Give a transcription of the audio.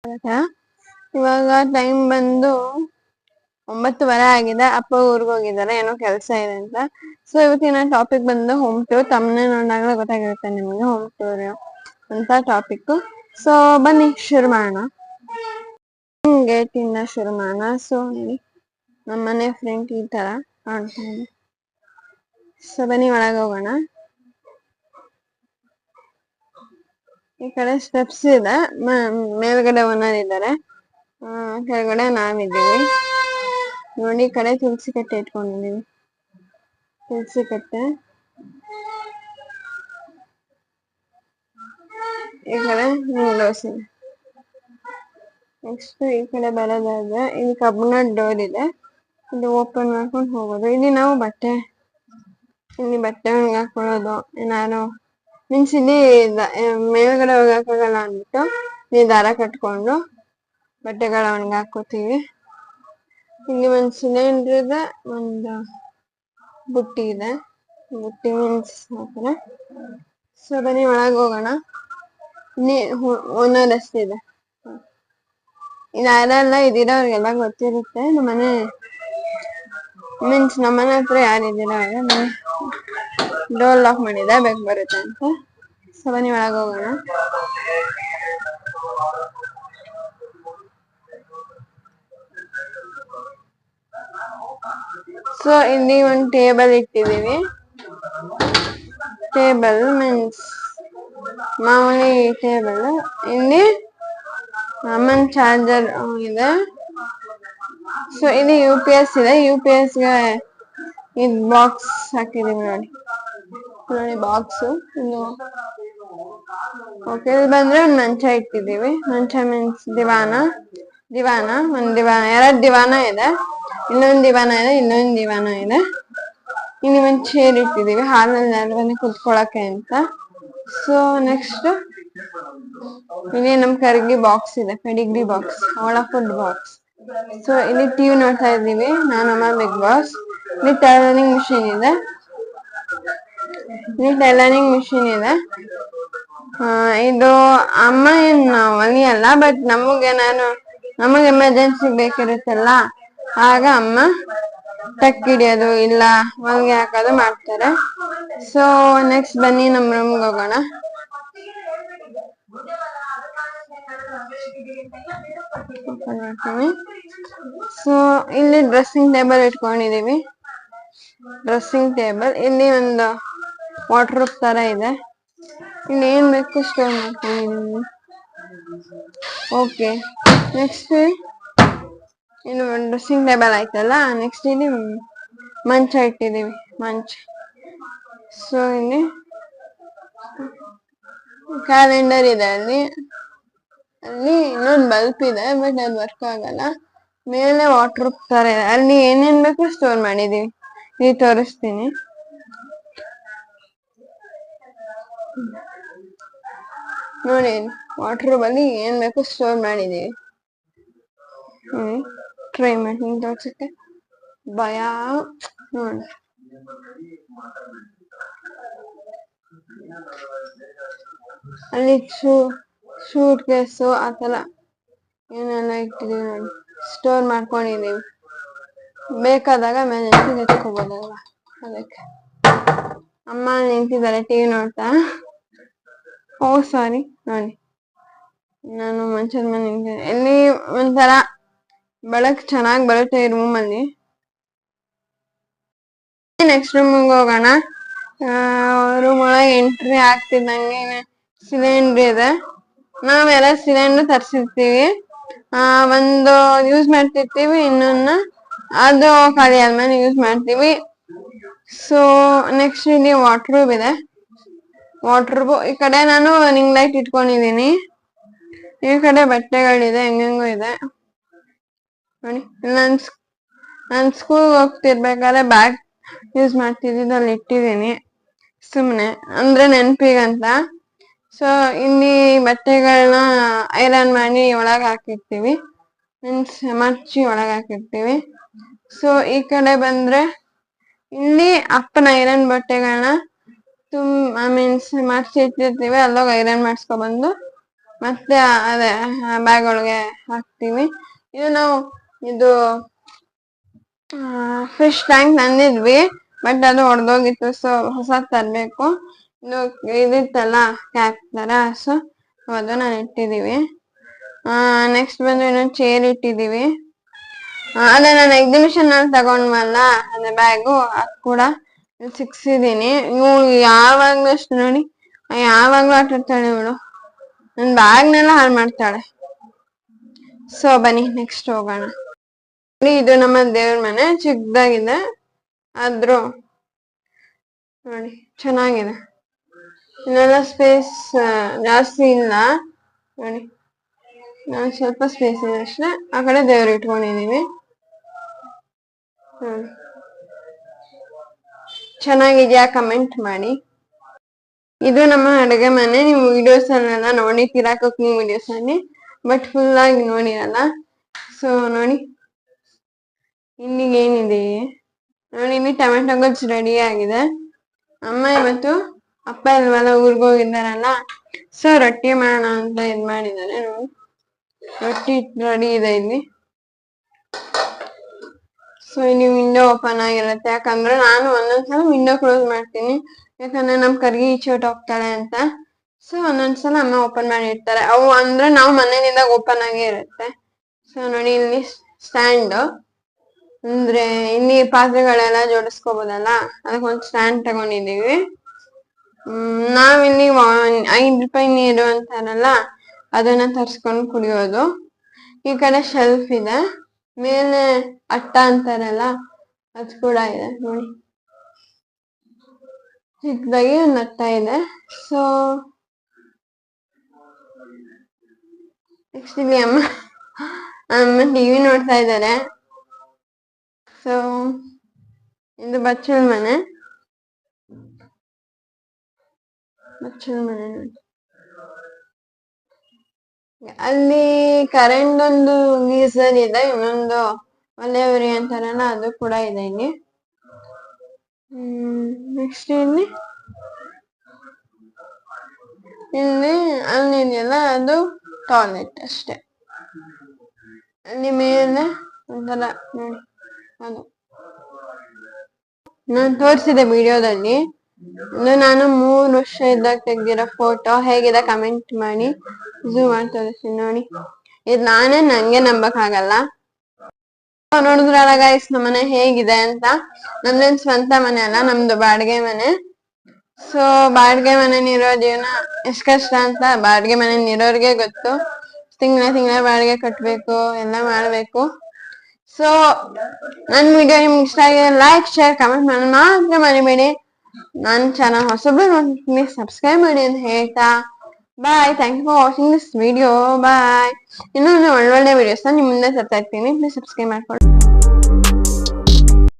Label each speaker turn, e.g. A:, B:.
A: ಇವಾಗ ಟೈಮ್ ಬಂದು 9:30 ಆಗಿದೆ. ಅಪ್ಪ ಊರಿಗೆ ಹೋಗಿದ್ದಾರೆ, ಏನೋ ಕೆಲಸ ಇದೆ ಅಂತ. ಸೊ ಇವತ್ತಿನ ಟಾಪಿಕ್ ಬಂದು ಹೋಮ್ ಟೂರ್. ತಮ್ಮನೇ ನೋಡಿದಾಗಲೇ ಗೊತ್ತಾಗಿರುತ್ತೆ ನಿಮಗೆ ಹೋಮ್ ಟೂರ್ ಅಂತ ಟಾಪಿಕ್. ಸೊ ಬನ್ನಿ ಶುರು ಮಾಡೋಣ. ಗೇಟ್ ಇಂದ ಶುರು ಮಾಡೋಣ. ಸೊ ನಮ್ಮನೆ ಫ್ರಂಟ್ ಈ ತರ ಕಾಣ್ತಾ ಇದೆ. ಸೊ ಬನ್ನಿ ಒಳಗೆ ಹೋಗೋಣ. ಈ ಕಡೆ ಸ್ಟೆಪ್ಸ್ ಇದೆ, ಮೇಲ್ಗಡೆ ಓನರ್ ಇದ್ದಾರೆ, ಕೆಳಗಡೆ ನಾವಿದ್ದೀವಿ. ನೋಡಿ, ಈ ಕಡೆ ತುಳಸಿ ಕಟ್ಟೆ ಇಟ್ಕೊಂಡಿದೀವಿ. ತುಳಸಿ ಕಟ್ಟೆ ಈ ಕಡೆ ವಿಂಡೋಸ್ ಇದೆ. ನೆಕ್ಸ್ಟ್ ಈ ಕಡೆ ಬರೋದಾದ್ರೆ ಇಲ್ಲಿ ಕಬ್ಬಿಣ ಡೋರ್ ಇದೆ, ಇದು ಓಪನ್ ಮಾಡ್ಕೊಂಡು ಹೋಗೋದು. ಇಲ್ಲಿ ನಾವು ಬಟ್ಟೆ ಒಣಗಾಕೊಳ್ಳೋದು, ಏನಾರು ಮೀನ್ಸ್ ಇಲ್ಲಿ ಮೇಲ್ಗಡೆ ಹೋಗಕ್ಕಾಗಲ್ಲ ಅಂದ್ಬಿಟ್ಟು ಇಲ್ಲಿ ದಾರ ಕಟ್ಕೊಂಡು ಬಟ್ಟೆಗಳ ಒಣಗಾಕೋತೀವಿ. ಇಲ್ಲಿ ಒಂದು ಸಿಲಿಂಡರ್ ಇದೆ, ಒಂದು ಬುಟ್ಟಿ ಇದೆ. ಬುಟ್ಟಿ ಮೀನ್ಸ್ ಆತರ. ಸೊ ಬನ್ನಿ ಒಳಗೆ ಹೋಗೋಣ. ಇಲ್ಲಿ ಓನರ್ ಅಷ್ಟಿದೆ. ಯಾರೆಲ್ಲ ಇದ್ದೀರಾ ಅವ್ರಿಗೆಲ್ಲ ಗೊತ್ತಿರುತ್ತೆ. ನಮ್ಮನೆ ಮೀನ್ಸ್ ನಮ್ಮನೆ ಹತ್ರ ಯಾರಿದ್ದೀರಾ ಅವ್ರೆ ಡೋರ್ ಲಾಕ್ ಮಾಡಿದೆ, ಬೇಗ ಬರುತ್ತೆ ಅಂತ. ಸೊ ಬನ್ನಿ ಒಳಗೆ ಹೋಗೋಣ. ಸೊ ಇಲ್ಲಿ ಒಂದು ಟೇಬಲ್ ಇಟ್ಟಿದೀವಿ. ಟೇಬಲ್ ಮೀನ್ಸ್ ಮಾಮೂಲಿ ಟೇಬಲ್. ಇಲ್ಲಿ ಅಮ್ಮನ್ ಚಾರ್ಜರ್ ಇದೆ. ಸೊ ಇಲ್ಲಿ UPS ಇದೆ. UPS ಗೆ ಇದು ಬಾಕ್ಸ್ ಹಾಕಿದೀವಿ. ನೋಡಿ ಬಾಕ್ಸ್. ಇನ್ನು ಓಕೆ, ಇಲ್ಲಿ ಬಂದ್ರೆ ಒಂದು ಮಂಚ ಇಟ್ಟಿದೀವಿ. ಮಂಚ ಮೀನ್ಸ್ ದಿವಾನ. ಎರಡು ದಿವಾನ ಇದೆ, ಇನ್ನೊಂದು ದಿವಾನ ಇದೆ. ಇಲ್ಲಿ ಒಂದು ಚೇರ್ ಇಟ್ಟಿದೀವಿ, ಹಾಲಲ್ಲಿ ಯಾರು ಬಂದು ಕುತ್ಕೊಳಕ್ಕೆ ಅಂತ. ಸೊ ನೆಕ್ಸ್ಟ್ ಇಲ್ಲಿ ನಮ್ ಕರ್ಗಿ ಬಾಕ್ಸ್ ಇದೆ, ಪೆಡಿಗ್ರಿ ಬಾಕ್ಸ್, ಅವಳ ಫುಡ್ ಬಾಕ್ಸ್. ಸೊ ಇಲ್ಲಿ ಟಿವಿ ನೋಡ್ತಾ ಇದ್ದೀವಿ, ನಾನಮ್ಮ ಬಿಗ್ ಬಾಸ್. ಇಲ್ಲಿ ಟೈಲರಿಂಗ್ ಮಿಷಿನ್ ಇದೆ. ಇದು ಅಮ್ಮ ಏನು ಒಲಿಯಲ್ಲ, ಬಟ್ ನಮಗೆ ಎಮರ್ಜೆನ್ಸಿ ಬೇಕಿರುತ್ತಲ್ಲ, ಆಗ ಅಮ್ಮ ಟಕ್ ಹಿಡಿಯೋದು ಇಲ್ಲ ಹೊಲಿಗೆ ಹಾಕೋದು ಮಾಡ್ತಾರೆ. ಸೊ ನೆಕ್ಸ್ಟ್ ಬನ್ನಿ ನಮ್ಮ ರೂಮ್ಗೆ ಹೋಗೋಣ. ಸೊ ಇಲ್ಲಿ ಡ್ರೆಸ್ಸಿಂಗ್ ಟೇಬಲ್ ಇಟ್ಕೊಂಡಿದೀವಿ. ಇಲ್ಲಿ ಒಂದು ವಾರ್ಡ್ರೋಬ್ ತರ ಇದೆ. ಇಲ್ಲಿ ಏನ್ ಬೇಕು ಸ್ಟೋರ್ ಮಾಡ್ಕೊಂಡಿದೀವಿ. ಓಕೆ, ನೆಕ್ಸ್ಟ್ ಇನ್ನು ಡ್ರೆಸ್ಸಿಂಗ್ ಟೇಬಲ್ ಆಯ್ತಲ್ಲ. ನೆಕ್ಸ್ಟ್ ಇಲ್ಲಿ ಮಂಚ ಇಟ್ಟಿದೀವಿ. ಸೊ ಇಲ್ಲಿ ಕ್ಯಾಲೆಂಡರ್ ಇದೆ. ಅಲ್ಲಿ ಇನ್ನೊಂದು ಬಲ್ಪ್ ಇದೆ, ಬಟ್ ಅದು ವರ್ಕ್ ಆಗಲ್ಲ. ಮೇಲೆ ವಾಟರ್ ತರ ಇದೆ, ಅಲ್ಲಿ ಏನೇನ್ ಬೇಕು ಸ್ಟೋರ್ ಮಾಡಿದೀವಿ. ಇಲ್ಲಿ ತೋರಿಸ್ತೀನಿ. ನೋಡಿ, ವಾಟರ್ ಬಲ್ಲಿ ಏನ್ ಬೇಕು ಸ್ಟೋರ್ ಮಾಡಿದೀವಿ. ಟ್ರೈ ಮಾಡಿ ತೋರ್ಸಕ್ಕೆ ಭಯ ನೋಡಿ. ಅಲ್ಲಿ ಶೂಟ್ ಕೇಸು ಆತರ ಏನೆಲ್ಲ ಇಟ್ಟಿದೀವಿ ನೋಡಿ, ಸ್ಟೋರ್ ಮಾಡ್ಕೊಂಡಿದೀವಿ. ಬೇಕಾದಾಗ ಮೇಲೆ ಎತ್ಕೋಬೋದಲ್ವಾ, ಅದಕ್ಕೆ. ಅಮ್ಮ ನಿಂತಿದ್ದಾರೆ ಟಿವಿ ನೋಡ್ತಾ. ಓ ಸಾರಿ, ನೋಡಿ ನಾನು ಮಂಚದ ಮೇಲೆ ನಿಂತಿದ್ದೆ. ಇಲ್ಲಿ ಒಂಥರ ಬೆಳಕ್ ಚೆನ್ನಾಗಿ ಬರುತ್ತೆ ಈ ರೂಮ್ ಅಲ್ಲಿ. ನೆಕ್ಸ್ಟ್ ರೂಮ್ಗೆ ಹೋಗೋಣ. ರೂಮ್ ಒಳಗೆ ಎಂಟ್ರಿ ಆಗ್ತಿದ್ದಂಗೆ ಸಿಲಿಂಡರ್ ಇದೆ. ನಾವೆಲ್ಲ ಸಿಲಿಂಡರ್ ತರ್ಸಿರ್ತೀವಿ, ಒಂದು ಯೂಸ್ ಮಾಡ್ತಿರ್ತೀವಿ, ಇನ್ನೊಂದ ಅದು ಖಾಲಿ ಆದ್ಮೇಲೆ ಯೂಸ್ ಮಾಡ್ತೀವಿ. ಸೊ ನೆಕ್ಸ್ಟ್ ಇಲ್ಲಿ ವಾರ್ಡ್ರೋಬ್ ಇದೆ. ಈ ಕಡೆ ನಾನು ರಿಂಗ್ ಲೈಟ್ ಇಟ್ಕೊಂಡಿದೀನಿ. ಈ ಕಡೆ ಬಟ್ಟೆಗಳಿದೆ, ಹೆಂಗೋ ಇದೆ ನೋಡಿ. ನಾನು ಸ್ಕೂಲ್ ಹೋಗ್ತಿರ್ಬೇಕಾದ್ರೆ ಬ್ಯಾಗ್ ಯೂಸ್ ಮಾಡ್ತಿದ್ದಿದ್ದು ಅಲ್ಲಿ ಇಟ್ಟಿದ್ದೀನಿ, ಸುಮ್ಮನೆ ಅಂದ್ರೆ ನೆನಪಿಗಂತ. ಸೊ ಇಲ್ಲಿ ಬಟ್ಟೆಗಳನ್ನ ಐರನ್ ಮಾಡಿ ಒಳಗೆ ಹಾಕಿರ್ತೀವಿ, ಮೀನ್ಸ್ ಮರ್ಚಿ ಒಳಗೆ ಹಾಕಿರ್ತೀವಿ. ಸೊ ಈ ಕಡೆ ಬಂದ್ರೆ ಇಲ್ಲಿ ಅಪ್ಪನ ಐರನ್ ಬಟ್ಟೆಗಳನ್ನ ಮೀನ್ಸ್ ಮರ್ಚಿ ಇಟ್ಟಿರ್ತೀವಿ, ಅಲ್ಲೋಗಿ ಐರನ್ ಮಾಡಿಸ್ಕೊಬಂದು ಮತ್ತೆ ಅದೇ ಬ್ಯಾಗ್ ಒಳಗೆ ಹಾಕ್ತೀವಿ. ಇದು ನಾವು ಇದು ಫಿಶ್ ಟ್ಯಾಂಕ್ ತಂದಿದ್ವಿ, ಬಟ್ ಅದು ಹೊಡೆದೋಗಿತ್ತು. ಸೊ ಹೊಸದ್ ತರ್ಬೇಕು. ಇದು ಇದಿತ್ತಲ್ಲ ಕ್ಯಾಪ್ ತರ, ಸೊ ಅದನ್ನ ಇಟ್ಟಿದೀವಿ. ನೆಕ್ಸ್ಟ್ ಬಂದು ಇನ್ನೊಂದು ಚೇರ್ ಇಟ್ಟಿದೀವಿ. ಅದೇ ನಾನು ಎಕ್ಸಿಬಿಷನ್ ಅಲ್ಲಿ ತಗೊಂಡ್ವಲ್ಲ ಅದೇ ಬ್ಯಾಗು, ಅದು ಕೂಡ ಸಿಕ್ಸಿದೀನಿ. ಇವಳು ಯಾವಾಗ್ಲೂ ಅಷ್ಟು ನೋಡಿ, ಯಾವಾಗ್ಲೂ ಆಟಾಡ್ತಾಳೆ ಇವಳು, ನನ್ ಬ್ಯಾಗ್ನೆಲ್ಲ ಹಾಳು ಮಾಡ್ತಾಳೆ. ಸೊ ಬನ್ನಿ ನೆಕ್ಸ್ಟ್ ಹೋಗೋಣ. ಇದು ನಮ್ಮ ದೇವ್ರ ಮನೆ, ಚಿಕ್ಕದಾಗಿದೆ, ಆದ್ರೂ ನೋಡಿ ಚೆನ್ನಾಗಿದೆ. ಇನ್ನೆಲ್ಲ ಸ್ಪೇಸ್ ಜಾಸ್ತಿ ಇಲ್ಲ ನೋಡಿ, ನಾನು ಸ್ವಲ್ಪ ಸ್ಪೇಸ್ ಇದೆ ಅಷ್ಟೇ. ಆ ಕಡೆ ದೇವ್ರು ಇಟ್ಕೊಂಡಿದೀವಿ ನೋಡಿ. ಚೆನ್ನಾಗಿದ್ಯಾ ಕಮೆಂಟ್ ಮಾಡಿ. ಇದು ನಮ್ಮ ಅಡುಗೆ ಮನೆ. ನೀವು ವಿಡಿಯೋಸ್ ಅಲ್ಲೆಲ್ಲ ನೋಡಿರ್ತೀರಾ, ಕುಕಿಂಗ್ ವಿಡಿಯೋಸ್ ಅಲ್ಲಿ, ಬಟ್ ಫುಲ್ ಆಗಿ ನೋಡಿರಲ್ಲ. ಸೊ ನೋಡಿ ಇಲ್ಲಿಗೆ ಏನಿದೆ ನೋಡಿ, ಇಲ್ಲಿ ಟೊಮೆಟೊ ಗೊಜ್ಜು ರೆಡಿ ಆಗಿದೆ. ಅಮ್ಮ ಇವತ್ತು ಅಪ್ಪ ಇಲ್ವಲ್ಲ, ಊರ್ಗ್ ಹೋಗಿದ್ದಾರಲ್ಲ, ಸೊ ರೊಟ್ಟಿ ಮಾಡೋಣ ಅಂತ ಇದ್ ಮಾಡಿದ್ದಾರೆ ನೋಡಿ. ರೊಟ್ಟಿ ರೆಡಿ ಇದೆ ಇಲ್ಲಿ. ಸೊ ಇಲ್ಲಿ ವಿಂಡೋ ಓಪನ್ ಆಗಿರುತ್ತೆ, ಯಾಕಂದ್ರೆ ನಾನು ಒಂದೊಂದ್ಸಲ ವಿಂಡೋ ಕ್ಲೋಸ್ ಮಾಡ್ತೀನಿ, ಯಾಕಂದ್ರೆ ನಮ್ ಕರ್ಗಿ ಈಚೆ ಹೋಗ್ತಾಳೆ ಅಂತ. ಸೊ ಒಂದೊಂದ್ಸಲ ಅಮ್ಮ ಓಪನ್ ಮಾಡಿರ್ತಾರೆ, ಅವು ಅಂದ್ರೆ ನಾವು ಮನೆಯಿಂದ ಓಪನ್ ಆಗೇ ಇರುತ್ತೆ. ಸೊ ನೋಡಿ ಇಲ್ಲಿ ಸ್ಟ್ಯಾಂಡ್, ಅಂದ್ರೆ ಇಲ್ಲಿ ಪಾತ್ರೆಗಳೆಲ್ಲ ಜೋಡಿಸ್ಕೋಬೋದಲ್ಲ, ಅದಕ್ಕೊಂದು ಸ್ಟ್ಯಾಂಡ್ ತಗೊಂಡಿದೀವಿ. ನಾವಿಲ್ಲಿ 5 ರೂಪಾಯಿ ನೀರು ಅಂತಾರಲ್ಲ, ಅದನ್ನ ತರ್ಸ್ಕೊಂಡು ಕುಡಿಯೋದು. ಈ ಕಡೆ ಶೆಲ್ಫ್ ಇದೆ, ಮೇಲೆ ಅಟ್ಟ ಅಂತಾರಲ್ಲ ಅದು ಕೂಡ ಇದೆ ನೋಡಿ, ಚಿಕ್ಕದಾಗಿ ಒಂದು ಅಟ್ಟ ಇದೆ. ಸೊ ನೆಕ್ಸ್ಟ್ ಇಲ್ಲಿ ಅಮ್ಮ ಟಿವಿ ನೋಡ್ತಾ ಇದ್ದಾರೆ. ಸೊ ಇದು ಬಚ್ಚಲ ಮನೆ ನೋಡಿ. ಅಲ್ಲಿ ಕರೆಂಟ್ ಒಂದು ಗೀಸರ್ ಇದೆ, ಇನ್ನೊಂದು ಒಲೆ ಉರಿ ಅಂತಾರಲ್ಲ ಅದು ಕೂಡ ಇದೆ ಇಲ್ಲಿ. ನೆಕ್ಸ್ಟ್ ಇಲ್ಲಿ ಅಲ್ಲಿ ಇದೆಯಲ್ಲ ಅದು ಟಾಯ್ಲೆಟ್ ಅಷ್ಟೇ. ಅಲ್ಲಿ ಮೇಲೆ ಒಂಥರ ನೋಡಿ, ಅದು ನಾನು ತೋರಿಸಿದೆ ವಿಡಿಯೋದಲ್ಲಿ. ಇದು ನಾನು 3 ವರ್ಷ ಇದ್ದಾಗ ತೆಗ್ದಿರೋ ಫೋಟೋ. ಹೇಗಿದೆ ಕಮೆಂಟ್ ಮಾಡಿ. ಝೂಮ್ ಮಾಡಿ ತೋರಿಸ್ತೀನಿ ನೋಡಿ, ಇದು ನಾನೇ, ನಂಗೆ ನಂಬಕ್ ಆಗಲ್ಲ. ನೋಡಿದ್ರಲ್ಲ ಗೈಸ್ ನಮ್ಮನೆ ಹೇಗಿದೆ ಅಂತ. ನಮ್ದೇನ್ ಸ್ವಂತ ಮನೆ ಅಲ್ಲ, ನಮ್ದು ಬಾಡಿಗೆ ಮನೆ. ಸೊ ಬಾಡಿಗೆ ಮನೇಲಿರೋ ಜೀವನ ಎಷ್ಟ್ ಕಷ್ಟ ಅಂತ ಬಾಡಿಗೆ ಮನೇಲಿರೋರ್ಗೆ ಗೊತ್ತು. ತಿಂಗಳ ಬಾಡಿಗೆ ಕಟ್ಬೇಕು, ಎಲ್ಲ ಮಾಡ್ಬೇಕು. ಸೊ ನನ್ ವಿಡಿಯೋ ನಿಮ್ಗೆ ಇಷ್ಟ ಆಗಿದೆ, ಲೈಕ್ ಶೇರ್ ಕಮೆಂಟ್ ಮಾಡಿ ಮಾತ್ರ ಮರಿಬೇಡಿ. ನನ್ನ ಚಾನಲ್ ಹೊಸಬ್ರು ನೋಡ್ತೀನಿ, ಸಬ್ಸ್ಕ್ರೈಬ್ ಮಾಡಿ ಅಂತ ಹೇಳ್ತಾ bye. Thank you for watching this video. Bye. ಇನ್ನೊಂದು ಒಳ್ಳೊಳ್ಳೆ ವಿಡಿಯೋಸ್ನ ನಿಮ್ಮ ಮುಂದೆ ತರ್ತಾ ಇರ್ತೀನಿ, ಪ್ಲೀಸ್ ಸಬ್ಸ್ಕ್ರೈಬ್ ಮಾಡ್ಕೊಳ್ಳಿ.